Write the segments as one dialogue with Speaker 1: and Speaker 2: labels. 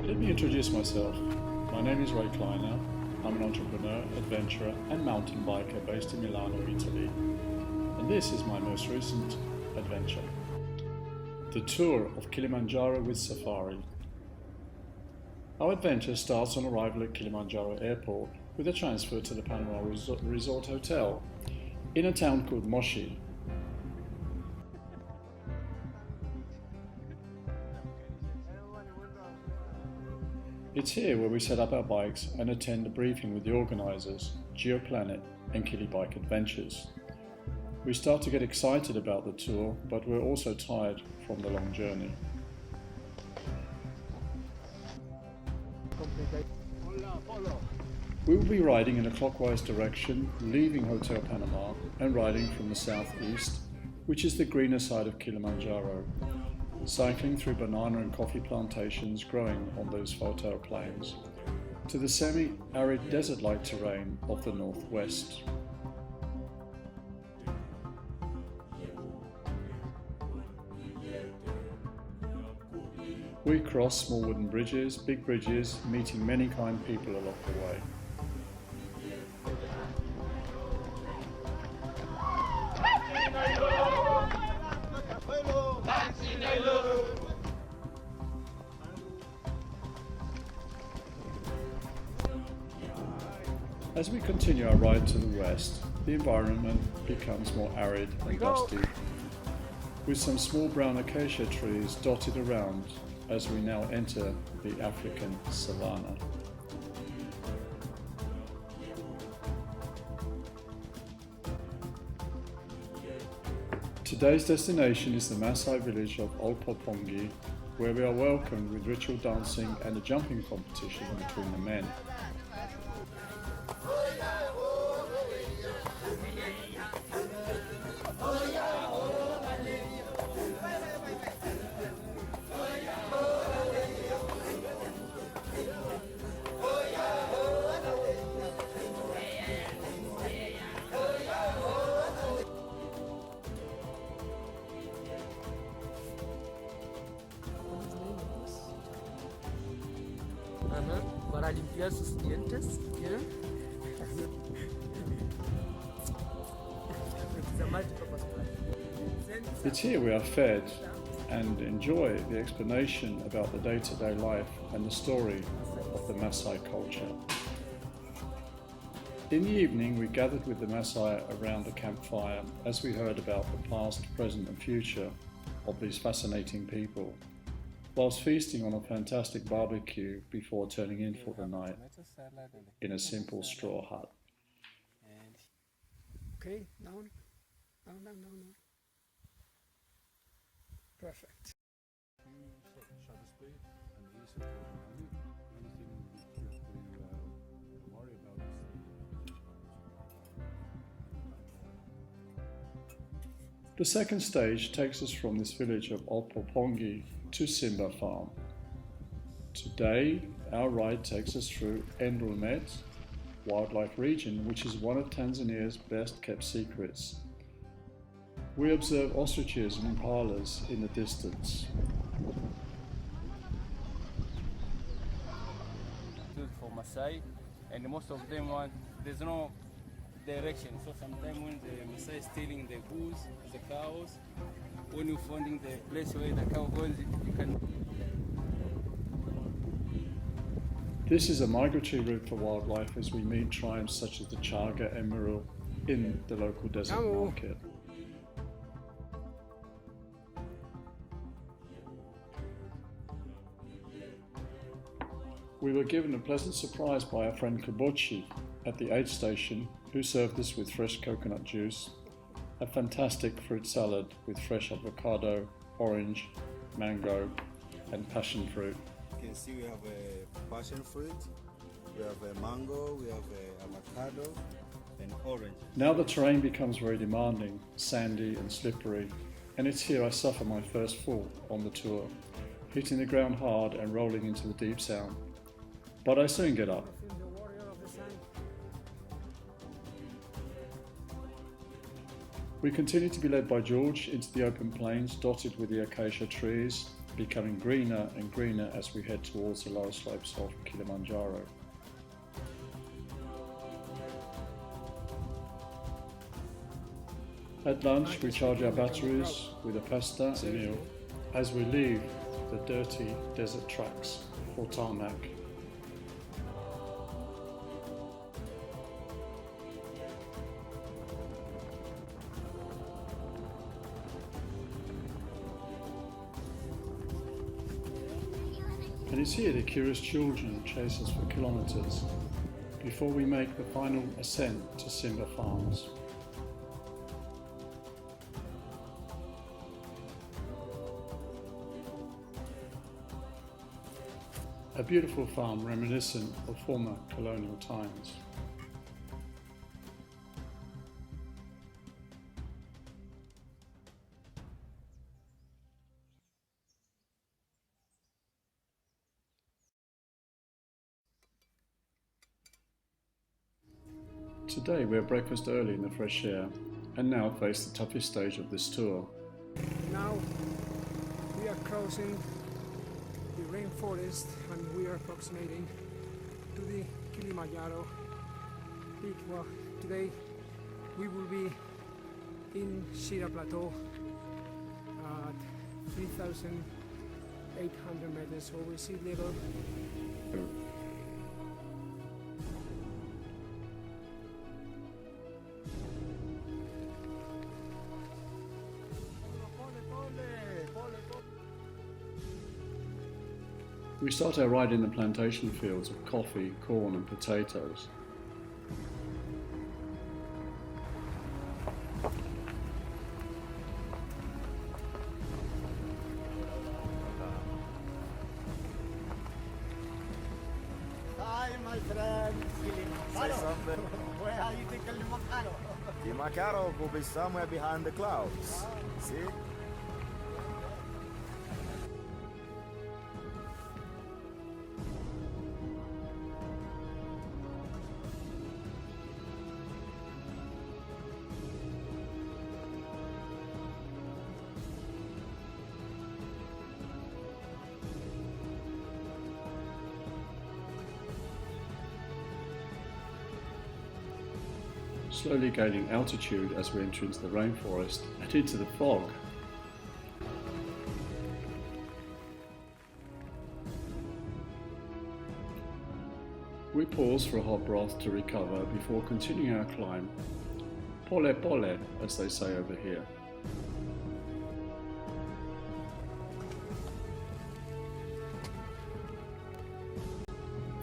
Speaker 1: Let me introduce myself. My name is Kleiner. I'm an entrepreneur, adventurer and mountain biker based in Milano, Italy. And this is my most recent adventure. The Tour of Kilimanjaro with Safari. Our adventure starts on arrival at Kilimanjaro Airport with a transfer to the Panorama Resort Hotel in a town called MOSHI. It's here where we set up our bikes and attend a briefing with the organisers, GeoPlanet and Kili Bike Adventures. We start to get excited about the tour, but we're also tired from the long journey. We will be riding in a clockwise direction, leaving Hotel Panama and riding from the southeast, which is the greener side of Kilimanjaro, cycling through banana and coffee plantations growing on those fertile plains, to the semi-arid desert-like terrain of the northwest. We cross small wooden bridges, big bridges, meeting many kind people along the way. As we continue our ride to the west, the environment becomes more arid and dusty, with some small brown acacia trees dotted around as we now enter the African savanna. Today's destination is the Maasai village of OLPOPONGI, where we are welcomed with ritual dancing and a jumping competition between the men.
Speaker 2: Para limpiar sus dientes, ¿quieren?
Speaker 1: It's here we are fed and enjoy the explanation about the day-to-day life and the story of the Maasai culture. In the evening we gathered with the Maasai around a campfire as we heard about the past, present and future of these fascinating people, whilst feasting on a fantastic barbecue before turning in for the night in a simple straw hut.
Speaker 2: Okay, down. Perfect.
Speaker 1: The second stage takes us from this village of OLPOPONGI to SIMBA farm. Today, our ride takes us through Ngorongoro wildlife region, which is one of Tanzania's best kept secrets. We observe ostriches and impalas in the distance.
Speaker 3: For Maasai, and most of them there's no direction, so sometimes when the Maasai is stealing the goose, the cows, when you're finding the place where the cow goes, you can.
Speaker 1: This is a migratory route for wildlife as we meet tribes such as the Chaga and Murul in the local desert market. We were given a pleasant surprise by our friend Kabochi at the aid station, who served us with fresh coconut juice, a fantastic fruit salad with fresh avocado, orange, mango and passion fruit.
Speaker 4: You can see we have a passion fruit, we have a mango, we have a avocado and orange.
Speaker 1: Now the terrain becomes very demanding, sandy and slippery, and it's here I suffer my first fall on the tour, hitting the ground hard and rolling into the deep sound. But I soon get up. We continue to be led by George into the open plains dotted with the acacia trees, becoming greener and greener as we head towards the lower slopes of Kilimanjaro. At lunch we charge our batteries with a pasta meal as we leave the dirty desert tracks for tarmac. And it's here the curious children chase us for kilometres before we make the final ascent to SIMBA farms. A beautiful farm reminiscent of former colonial times. Today we have breakfast early in the fresh air and now face the toughest stage of this tour.
Speaker 5: Now we are crossing the rainforest and we are approximating to the Kilimanjaro peak. Well, today we will be in SHIRA Plateau at 3,800 meters over sea level.
Speaker 1: We start our ride in the plantation fields of coffee, corn and potatoes.
Speaker 6: Hi, my friend.
Speaker 7: Say something.
Speaker 6: Where are you taking Kilimanjaro?
Speaker 7: Kilimanjaro will be somewhere behind the clouds. See?
Speaker 1: Slowly gaining altitude as we enter into the rainforest and into the fog. We pause for a hot broth to recover before continuing our climb. Pole pole, as they say over here.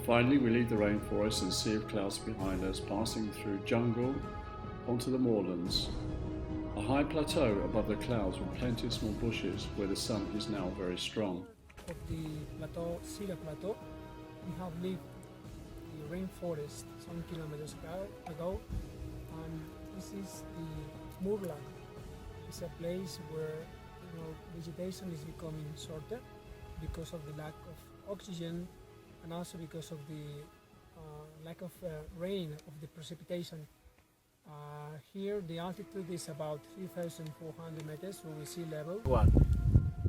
Speaker 1: Finally, we leave the rainforest and sea of clouds behind us, passing through jungle onto the moorlands. A high plateau above the clouds with plenty of small bushes where the sun is now very strong.
Speaker 5: Of the plateau, SHIRA Plateau, we have lived the rainforest some kilometers ago, and this is the moorland. It's a place where vegetation is becoming shorter because of the lack of oxygen and also because of the lack of rain, of the precipitation. Here the altitude is about 3,400 meters over sea level.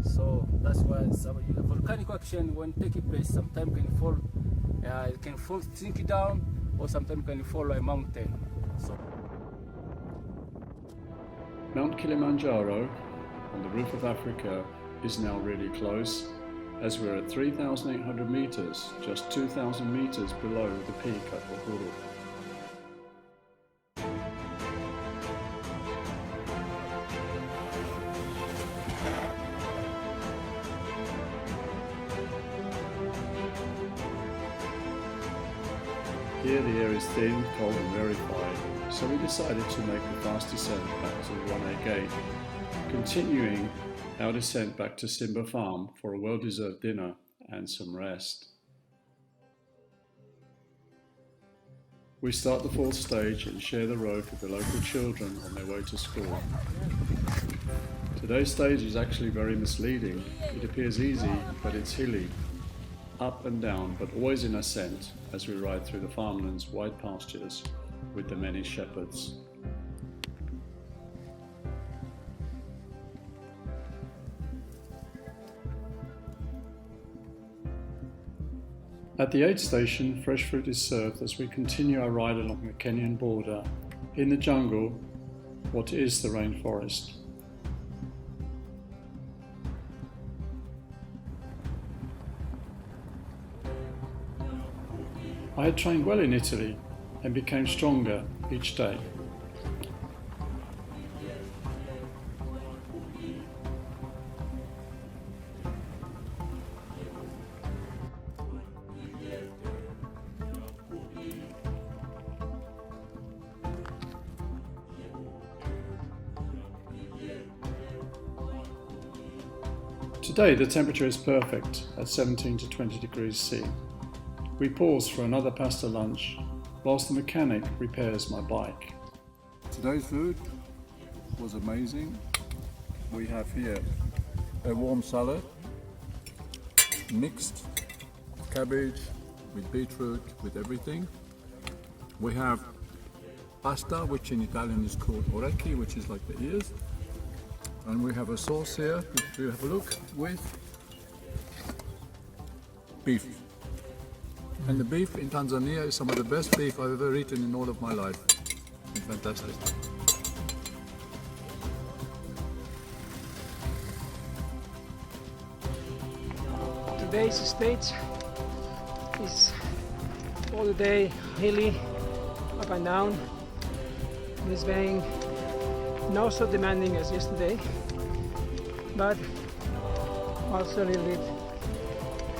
Speaker 3: So that's why volcanic action, when taking place, sometimes it can fall, sink down, or sometimes can fall a mountain. So
Speaker 1: Mount Kilimanjaro, on the roof of Africa, is now really close, as we're at 3,800 meters, just 2,000 meters below the peak at Uhuru. Here the air is thin, cold and rarefied, so we decided to make the fast descent back to the 1A gate, continuing our descent back to SIMBA farm for a well-deserved dinner and some rest. We start the fourth stage and share the road with the local children on their way to school. Today's stage is actually very misleading. It appears easy, but it's hilly, up and down, but always in ascent as we ride through the farmland's wide pastures with the many shepherds. At the aid station, fresh fruit is served as we continue our ride along the Kenyan border, in the jungle, what is the rainforest. I had trained well in Italy and became stronger each day. Today the temperature is perfect at 17 to 20 degrees C. We pause for another pasta lunch whilst the mechanic repairs my bike. Today's food was amazing. We have here a warm salad, mixed cabbage with beetroot, with everything. We have pasta, which in Italian is called orecchi, which is like the ears. And we have a sauce here, if you have a look, with beef. And the beef in Tanzania is some of the best beef I've ever eaten in all of my life. It's fantastic.
Speaker 5: Today's stage is all the day hilly, up and down. It's been not so demanding as yesterday, but also a little bit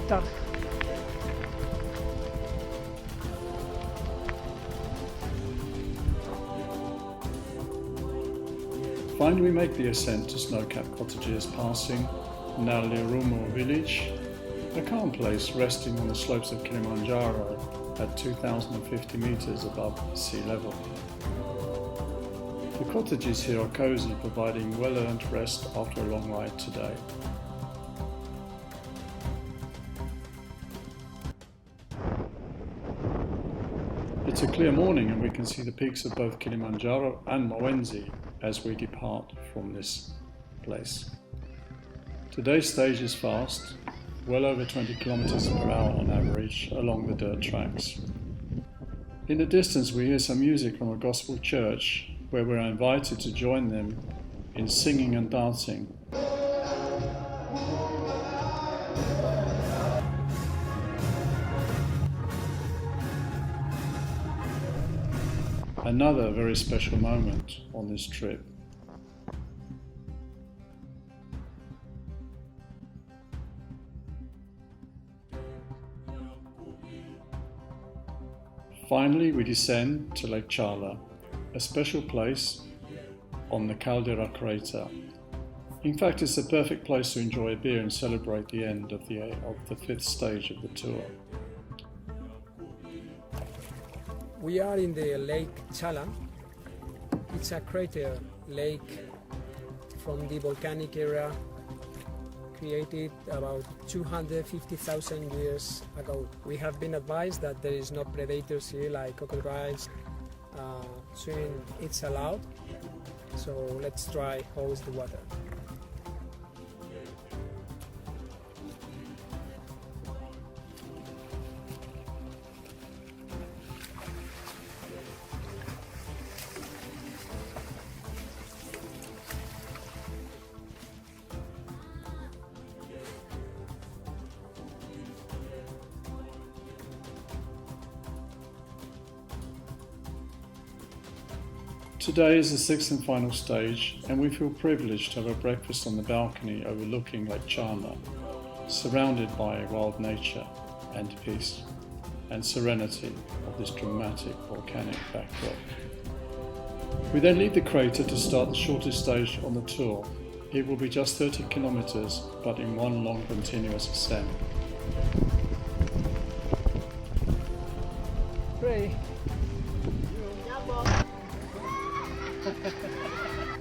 Speaker 5: tough.
Speaker 1: Finally we make the ascent to snow-capped cottages passing Nalirumo village, a calm place resting on the slopes of Kilimanjaro at 2,050 meters above sea level. The cottages here are cozy, providing well-earned rest after a long ride today. It's a clear morning and we can see the peaks of both Kilimanjaro and Mawenzi as we depart from this place. Today's stage is fast, well over 20 kilometers per hour on average along the dirt tracks. In the distance we hear some music from a gospel church where we're invited to join them in singing and dancing. Another very special moment on this trip. Finally, we descend to Lake Challa, a special place on the Caldera crater. In fact, it's the perfect place to enjoy a beer and celebrate the end of the fifth stage of the tour.
Speaker 5: We are in the Lake Challa. It's a crater lake from the volcanic era, created about 250,000 years ago. We have been advised that there is no predators here like crocodiles. Swimming it's allowed, so let's try hose the water.
Speaker 1: Today is the sixth and final stage, and we feel privileged to have a breakfast on the balcony overlooking Lake Challa, surrounded by wild nature and peace and serenity of this dramatic volcanic backdrop. We then leave the crater to start the shortest stage on the tour. It will be just 30 kilometers, but in one long continuous ascent.
Speaker 5: Pray.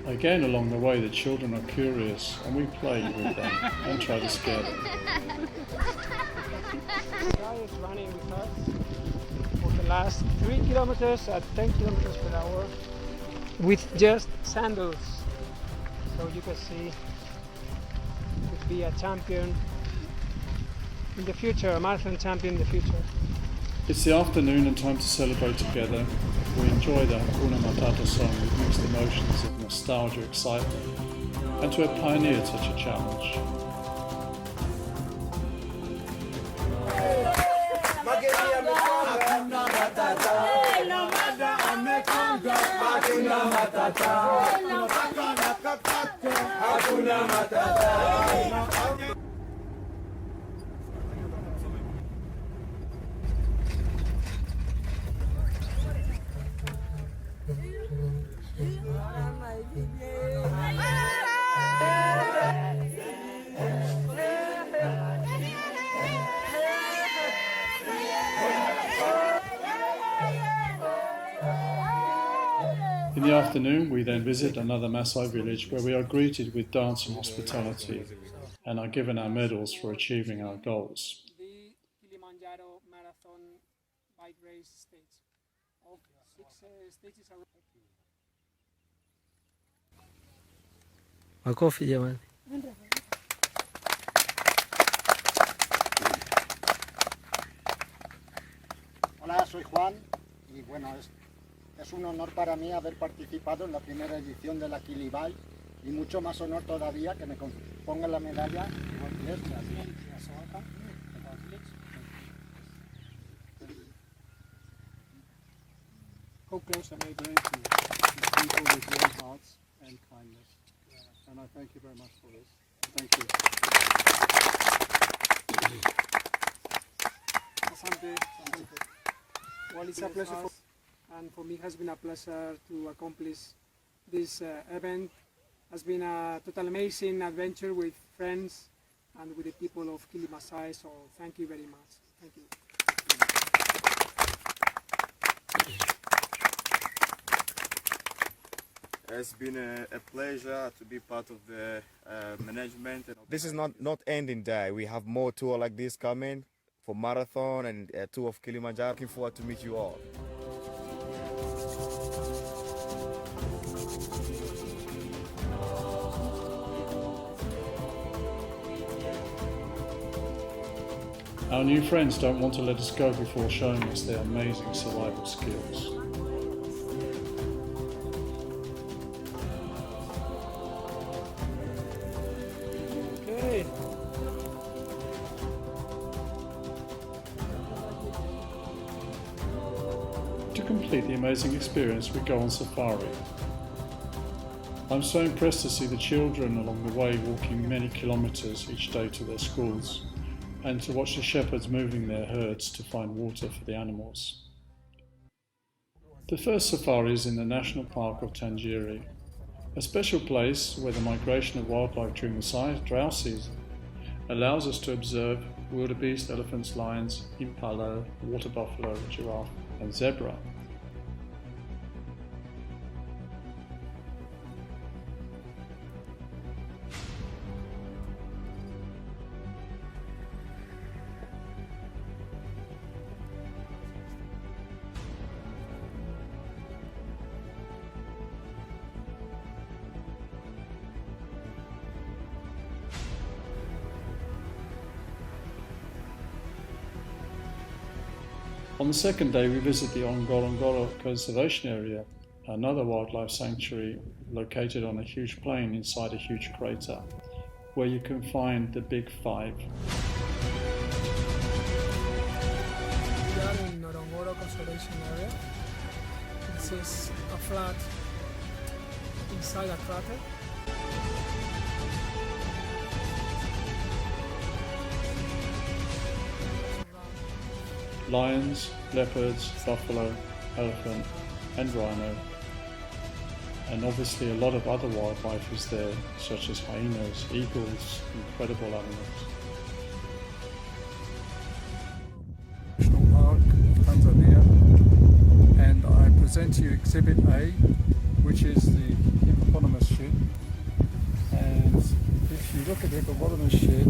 Speaker 1: Again, along the way, the children are curious and we play with them and try to scare them.
Speaker 5: The guy is running with us for the last 3 kilometers at 10 kilometers per hour with just sandals. So you can see, he could be a champion in the future, a marathon champion in the future.
Speaker 1: It's the afternoon and time to celebrate together. We enjoy the Hakuna Matata song with mixed emotions of nostalgia, excitement, and to have pioneered such a challenge. In the afternoon, we then visit another Maasai village where we are greeted with dance and hospitality and are given our medals for achieving our goals.
Speaker 5: The Kilimanjaro Marathon bike race stage. All 6 stages are...
Speaker 2: Makofi jamani.
Speaker 6: Hola, soy Juan y bueno, es un honor para mí haber participado en la primera edición de la Kilibai y mucho más honor todavía que me pongan la medalla.
Speaker 8: How close am I going to people with warm hearts and kindness? And I thank you very much for this. Thank you.
Speaker 5: Asante. Well, it's a pleasure and for me it has been a pleasure to accomplish this event. It has been a total amazing adventure with friends and with the people of Kilimasai, so thank you very much. Thank you.
Speaker 7: It's been a pleasure to be part of the management.
Speaker 4: This is not ending day. We have more tour like this coming for marathon and Tour of Kilimanjaro. Looking forward to meet you all.
Speaker 1: Our new friends don't want to let us go before showing us their amazing survival skills.
Speaker 5: Okay.
Speaker 1: To complete the amazing experience, we go on safari. I'm so impressed to see the children along the way walking many kilometers each day to their schools, and to watch the shepherds moving their herds to find water for the animals. The first safari is in the National Park of Tanzania, a special place where the migration of wildlife during the drought season allows us to observe wildebeest, elephants, lions, impala, water buffalo, giraffe and zebra. On the second day, we visit the NGORONGORO Conservation Area, another wildlife sanctuary located on a huge plain inside a huge crater, where you can find the Big Five.
Speaker 5: We are in Ngorongoro Conservation Area. This is a flat inside a crater.
Speaker 1: Lions, leopards, buffalo, elephant and rhino. And obviously a lot of other wildlife is there, such as hyenas, eagles, incredible animals.
Speaker 8: National Park, Tanzania, and I present to you Exhibit A, which is the hippopotamus shed. And if you look at the hippopotamus shed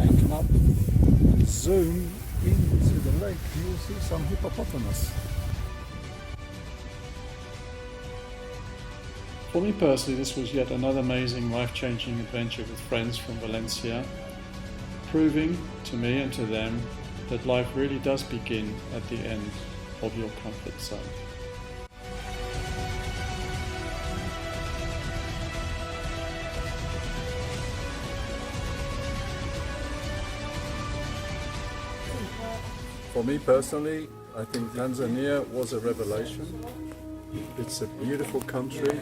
Speaker 8: and come up and zoom into the lake, you will see some hippopotamus.
Speaker 1: For me personally, this was yet another amazing life-changing adventure with friends from Valencia, proving to me and to them that life really does begin at the end of your comfort zone.
Speaker 8: For me personally, I think Tanzania was a revelation. It's a beautiful country.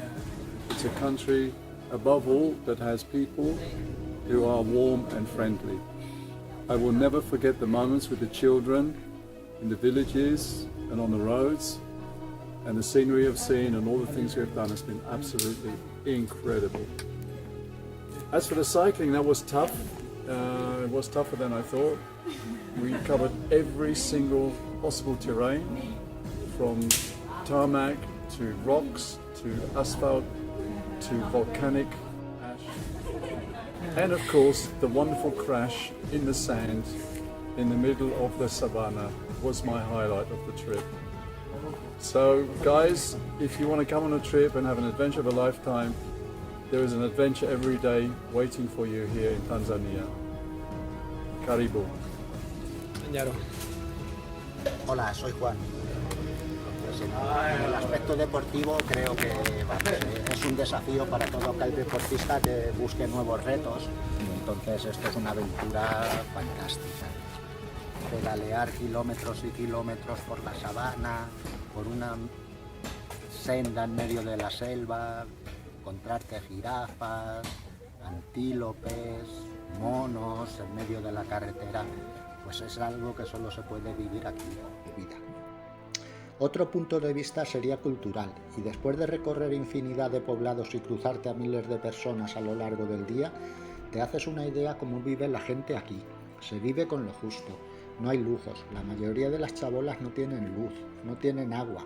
Speaker 8: It's a country, above all, that has people who are warm and friendly. I will never forget the moments with the children in the villages and on the roads, and the scenery I've seen and all the things we've done has been absolutely incredible. As for the cycling, that was tough. It was tougher than I thought. We covered every single possible terrain, from tarmac to rocks to asphalt to volcanic ash, and of course the wonderful crash in the sand in the middle of the savannah was my highlight of the trip. So guys, if you want to come on a trip and have an adventure of a lifetime, there is an adventure every day waiting for you here in Tanzania. Karibu.
Speaker 6: Hola, soy Juan. Pues en el aspecto deportivo creo que es un desafío para todo aquel deportista que busque nuevos retos. Entonces esto es una aventura fantástica. Pedalear kilómetros y kilómetros por la sabana, por una senda en medio de la selva, encontrarte jirafas, antílopes, monos en medio de la carretera, pues es algo que solo se puede vivir aquí. Otro punto de vista sería cultural, y después de recorrer infinidad de poblados y cruzarte a miles de personas a lo largo del día, te haces una idea cómo vive la gente aquí. Se vive con lo justo, no hay lujos, la mayoría de las chabolas no tienen luz, no tienen agua.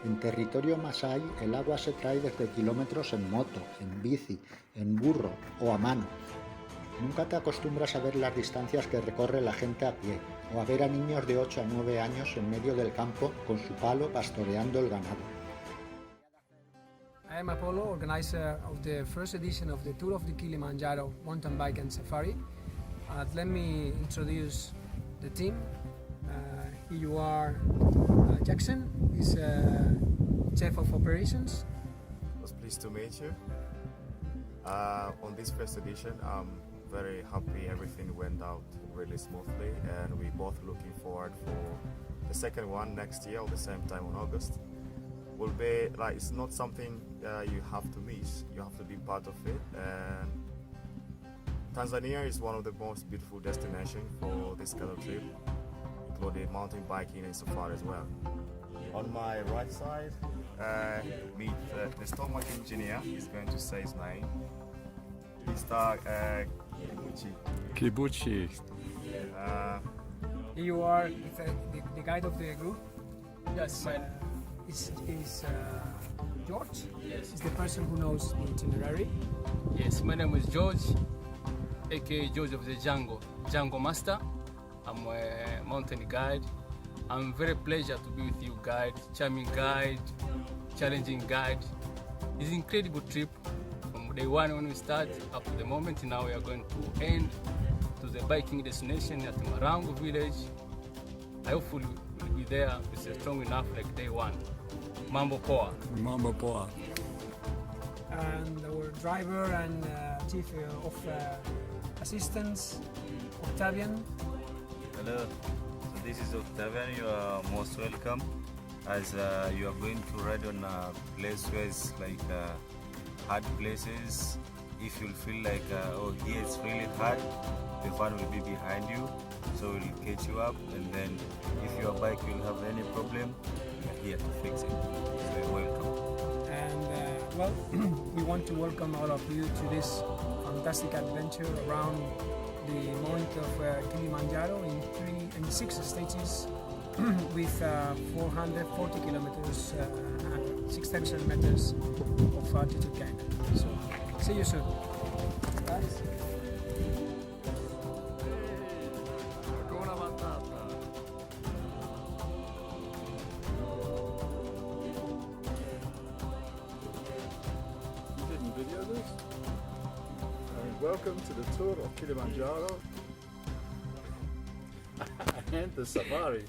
Speaker 6: En territorio masái el agua se trae desde kilómetros en moto, en bici, en burro o a mano. Nunca te acostumbras a ver las distancias que recorre la gente a pie, o a ver a niños de 8 a 9 años en medio del campo con su palo pastoreando el ganado.
Speaker 5: I am Apollo, organizer of the first edition of the Tour of the Kilimanjaro mountain bike and safari. Let me introduce the team. Here you are, Jackson, is Chief of Operations.
Speaker 7: I was pleased to meet you. On this first edition, I'm very happy everything went out really smoothly, and we're both looking forward for the second one next year at the same time in August. Will be like, it's not something you have to miss, you have to be part of it. And Tanzania is one of the most beautiful destinations for this kind of trip, including mountain biking and safari as well. On my right side, meet the stomach engineer. He's going to say his name. Mr.
Speaker 8: Kibuchi.
Speaker 5: Here you are, the guide of the group.
Speaker 3: Yes,
Speaker 5: Is George? Yes. Is the person who knows the itinerary.
Speaker 3: Yes, my name is George, aka George of the Jungle Master. I'm a mountain guide. I'm very pleased to be with you, guide, charming guide, challenging guide. It's an incredible trip from day one when we start up to the moment. Now we are going to end to the biking destination at Marangu village. I hopefully will be there with strong enough like day one. Mambo Poa.
Speaker 8: Mambo Poa.
Speaker 5: And our driver and chief of assistance, Octavian.
Speaker 9: Hello, so this is Octavian. You are most welcome, as you are going to ride on a place where it's like hard places. If you feel like, oh here it's really hard, the van will be behind you, so we'll catch you up, and then if your bike will have any problem, we are here to fix it. So you're welcome.
Speaker 5: And well, we want to welcome all of you to this fantastic adventure around the Mount of Kilimanjaro in 6 stages with 440 kilometers and 6,000 meters of altitude gain. So, see you soon. Guys.
Speaker 8: You didn't video this? Welcome to the Tour of Kilimanjaro.
Speaker 1: and the safari.